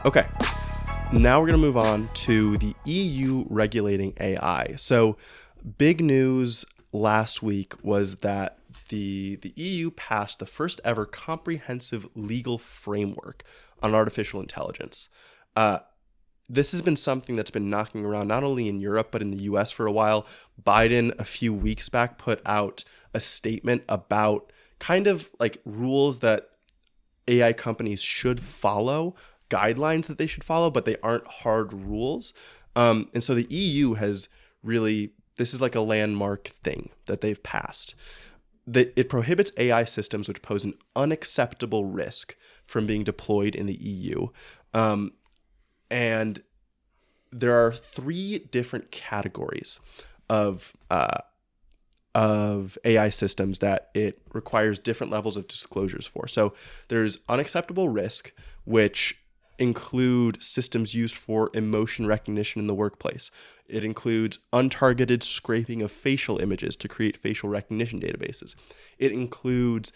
Okay. Now we're going to move on to the EU regulating AI. So, big news last week was that the EU passed the first ever comprehensive legal framework on artificial intelligence. This has been something that's been knocking around not only in Europe, but in the US for a while. Biden, a few weeks back, put out a statement about kind of like rules that AI companies should follow, guidelines that they should follow, but they aren't hard rules. And so the EU has really, this is like a landmark thing that they've passed. It prohibits AI systems which pose an unacceptable risk from being deployed in the EU. And there are 3 different categories of AI systems that it requires different levels of disclosures for. So there's unacceptable risk, which include systems used for emotion recognition in the workplace. It includes untargeted scraping of facial images to create facial recognition databases. It includes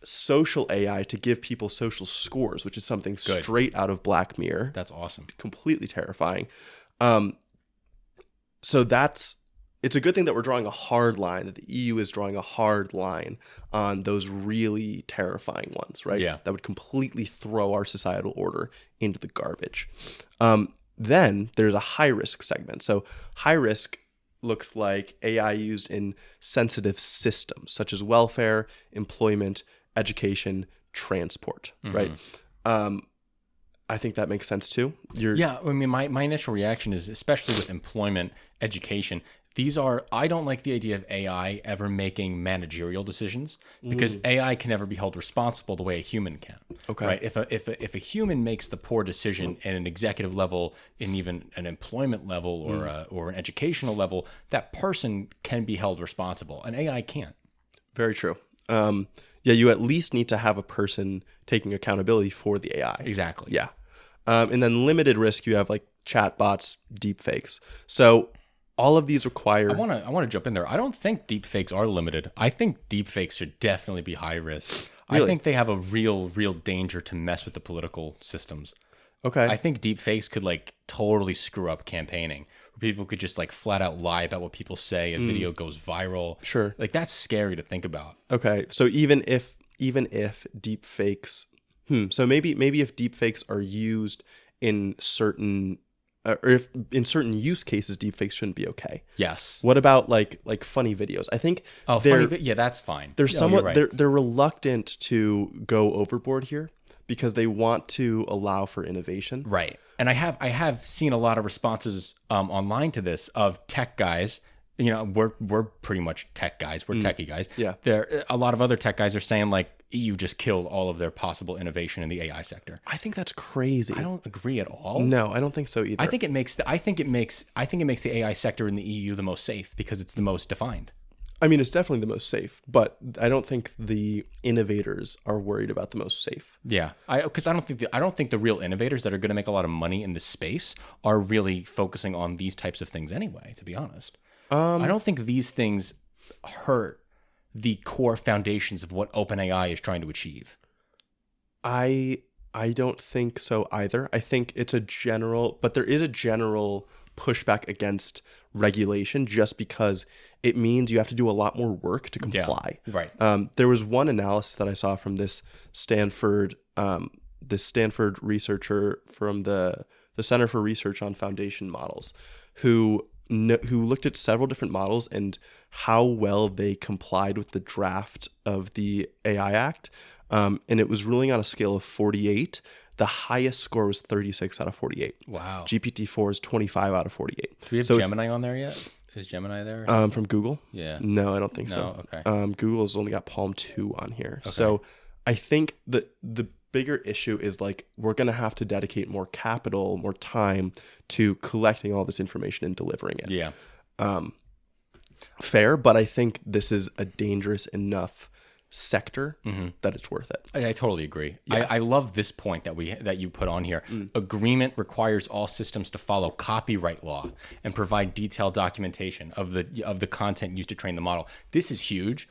social AI to give people social scores, which is something straight out of Black Mirror. That's awesome. Completely terrifying. So it's a good thing that we're drawing a hard line, that the EU is drawing a hard line on those really terrifying ones, right? Yeah. That would completely throw our societal order into the garbage. Then there's a high risk segment. So high risk looks like AI used in sensitive systems such as welfare, employment, education, transport, right? I think that makes sense too. Yeah, I mean, my initial reaction is, especially with employment, education, I don't like the idea of AI ever making managerial decisions, because AI can never be held responsible the way a human can. Okay. Right? If a human makes the poor decision at an executive level, in even an employment level or an educational level, that person can be held responsible. An AI can't. Very true. Yeah, you at least need to have a person taking accountability for the AI. Exactly. Yeah. And then limited risk, you have like chatbots, deepfakes. So all of these require... I want to jump in there. I don't think deepfakes are limited. I think deepfakes should definitely be high risk. Really? I think they have a real danger to mess with the political systems. Okay. I think deepfakes could like totally screw up campaigning. Where people could just like flat out lie about what people say. A video goes viral. Sure. Like that's scary to think about. Okay. So even if deepfakes... So maybe if deepfakes are used in certain... or if in certain use cases, deepfakes shouldn't be okay. Yes. What about like funny videos? I think yeah, that's fine. They're No, somewhat you're right. they're reluctant to go overboard here because they want to allow for innovation. Right. And I have seen a lot of responses online to this of tech guys. You know, we're pretty much tech guys. We're techie guys. Yeah. There a lot of other tech guys are saying like EU just killed all of their possible innovation in the AI sector. I think that's crazy. I don't agree at all. No, I don't think so either. I think it makes the AI sector in the EU the most safe because it's the most defined. I mean, it's definitely the most safe, but I don't think the innovators are worried about the most safe. Yeah, because I don't think the real innovators that are going to make a lot of money in this space are really focusing on these types of things anyway. To be honest, I don't think these things hurt the core foundations of what OpenAI is trying to achieve. I don't think so either. I think it's but there is a general pushback against regulation just because it means you have to do a lot more work to comply. Yeah, right. There was one analysis that I saw from this Stanford researcher from the Center for Research on Foundation Models, who looked at several different models and how well they complied with the draft of the AI Act. And it was ruling on a scale of 48. The highest score was 36 out of 48. Wow. GPT-4 is 25 out of 48. Do we have Gemini on there yet? Is Gemini there? From Google? Yeah. No, I don't think so. Okay. Google's only got Palm 2 on here. Okay. So I think that the bigger issue is like we're going to have to dedicate more capital, more time to collecting all this information and delivering it. Yeah. Fair, but I think this is a dangerous enough sector that it's worth it. I totally agree. Yeah. I love this point that you put on here. Agreement requires all systems to follow copyright law and provide detailed documentation of the content used to train the model. This is huge.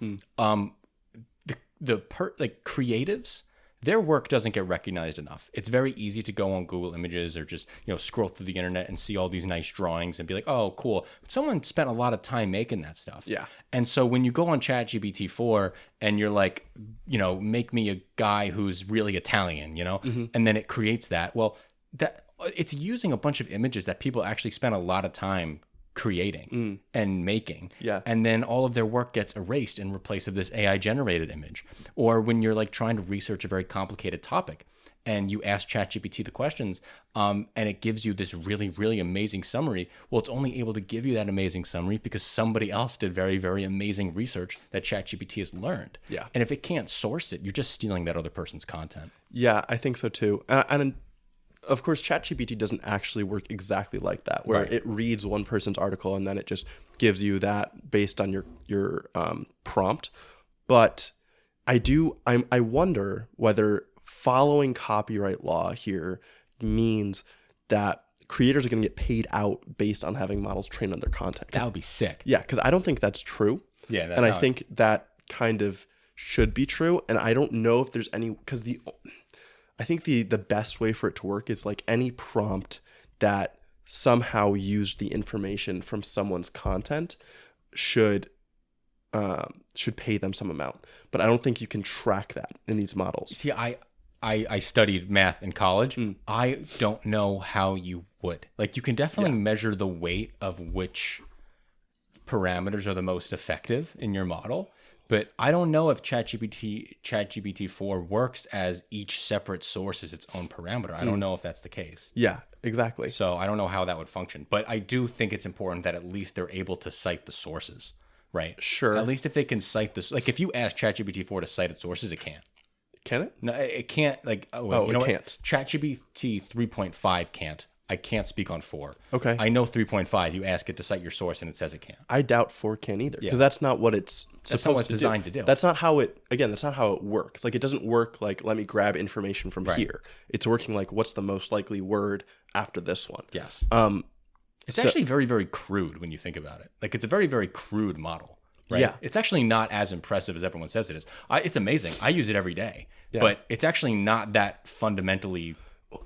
Creatives their work doesn't get recognized enough. It's very easy to go on Google Images or just, scroll through the internet and see all these nice drawings and be like, oh, cool. But someone spent a lot of time making that stuff. Yeah. And so when you go on ChatGPT-4 and you're like, make me a guy who's really Italian, and then it creates that. Well, that it's using a bunch of images that people actually spent a lot of time creating and making. Yeah. And then all of their work gets erased in replace of this AI generated image. Or when you're like trying to research a very complicated topic and you ask ChatGPT the questions, and it gives you this really, really amazing summary. Well, it's only able to give you that amazing summary because somebody else did very, very amazing research that ChatGPT has learned. Yeah. And if it can't source it, you're just stealing that other person's content. Yeah, I think so too. And of course, ChatGPT doesn't actually work exactly like that, where Right. it reads one person's article and then it just gives you that based on your prompt. But I wonder whether following copyright law here means that creators are going to get paid out based on having models trained on their content. That would be sick. Yeah, because I don't think that's true. Yeah, that's And I not- think that kind of should be true. And I don't know if there's any, because I think the best way for it to work is like any prompt that somehow used the information from someone's content should pay them some amount. But I don't think you can track that in these models. See, I studied math in college. I don't know how you would. Like, you can definitely measure the weight of which parameters are the most effective in your model. But I don't know if ChatGPT-4 works as each separate source is its own parameter. I don't know if that's the case. Yeah, exactly. So I don't know how that would function. But I do think it's important that at least they're able to cite the sources, right? Sure. At least if they can cite this. Like, if you ask ChatGPT-4 to cite its sources, it can't. Can it? No, it can't. Like, it what? can't. ChatGPT 3.5 can't. I can't speak on 4. Okay. I know 3.5. You ask it to cite your source, and it says it can't. I doubt 4 can either, because Yeah. that's not what it's That's supposed not what it's to designed do. to do. That's not how it. Again, that's not how it works. Like, it doesn't work like, let me grab information from here. It's working like, what's the most likely word after this one? Yes. It's so- actually very, very crude when you think about it. Like, it's a very, very crude model. Right? Yeah. It's actually not as impressive as everyone says it is. It's amazing. I use it every day. But it's actually not that fundamentally,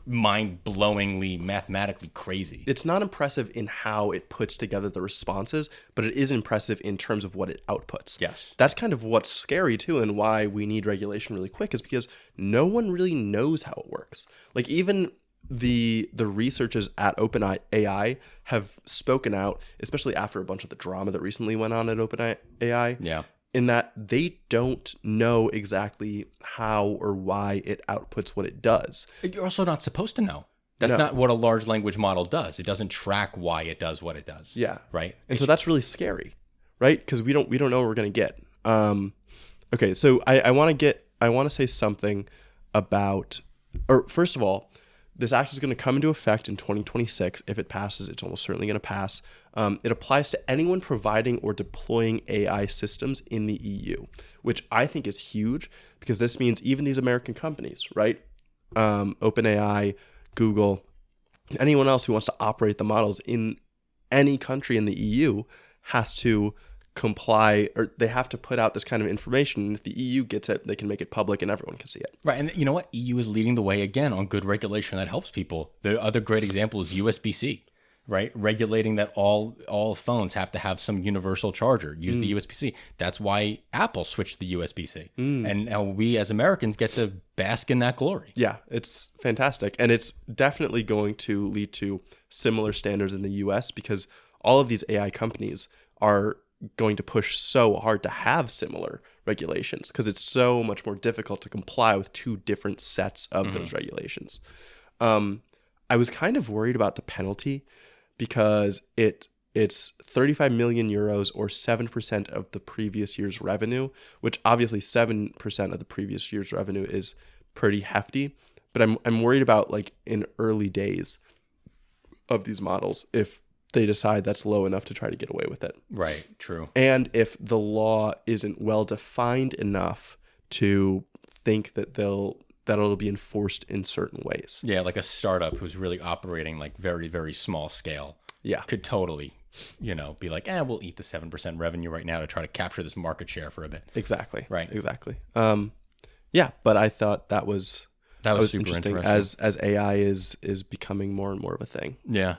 mind-blowingly, mathematically crazy. It's not impressive in how it puts together the responses, but it is impressive in terms of what it outputs. Yes. That's kind of what's scary too, and why we need regulation really quick, is because no one really knows how it works. Like, even the researchers at OpenAI have spoken out, especially after a bunch of the drama that recently went on at OpenAI. Yeah. In that they don't know exactly how or why it outputs what it does. You're also not supposed to know. That's No. not what a large language model does. It doesn't track why it does what it does. Yeah. Right? And so that's really scary, right? Because we don't know what we're gonna get. Okay, so I want to say something about, or first of all, this act is going to come into effect in 2026. If it passes, it's almost certainly going to pass. It applies to anyone providing or deploying AI systems in the EU, which I think is huge, because this means even these American companies, right? OpenAI, Google, anyone else who wants to operate the models in any country in the EU has to comply, or they have to put out this kind of information. And if the EU gets it, they can make it public and everyone can see it. Right. And you know what? EU is leading the way again on good regulation that helps people. The other great example is USB-C, right? Regulating that all phones have to have some universal charger. Use the USB-C. That's why Apple switched to the USB-C. And now we as Americans get to bask in that glory. Yeah, it's fantastic. And it's definitely going to lead to similar standards in the US, because all of these AI companies are going to push so hard to have similar regulations, because it's so much more difficult to comply with two different sets of those regulations. I was kind of worried about the penalty, because it's 35 million euros, or 7% of the previous year's revenue, which obviously 7% of the previous year's revenue is pretty hefty. But I'm worried about, like, in early days of these models, if they decide that's low enough to try to get away with it. Right. True. And if the law isn't well defined enough to think that it'll be enforced in certain ways. Yeah, like a startup who's really operating like very, very small scale. Yeah. Could totally, be like, we'll eat the 7% revenue right now to try to capture this market share for a bit. Exactly. Right. Exactly. Yeah, but I thought that was That was super interesting interesting. as AI is becoming more and more of a thing. Yeah.